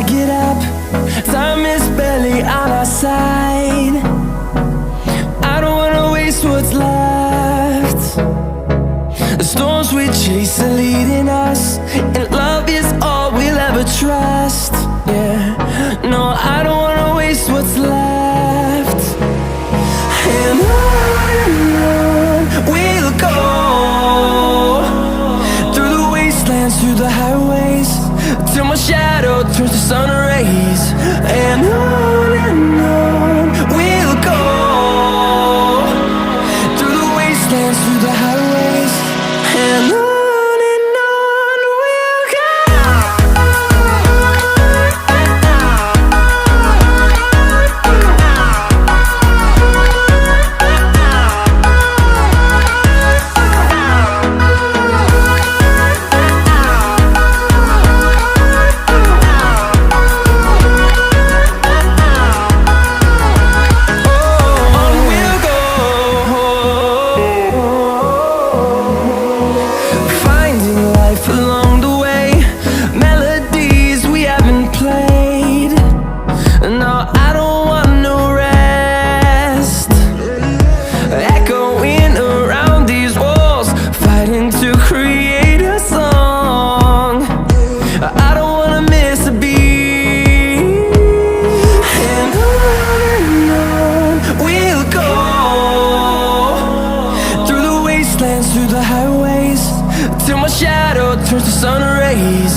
I get up, time is barely on our side. I don't wanna waste what's left. The storms we chase are leading us, and love is all we'll ever trust. Yeah, no, I don't wanna waste what's left. And on we'll go, through the wastelands, through the highways, till my shadow turns to sun rays. And on we'll go, through the wastelands, through the highways, and on. Along the way, melodies we haven't played. No, I don't want no rest. Echoing around these walls, fighting to create a song. I don't wanna miss a beat. And on we'll go, through the wastelands, through the highways, till my shadow turns to sun rays.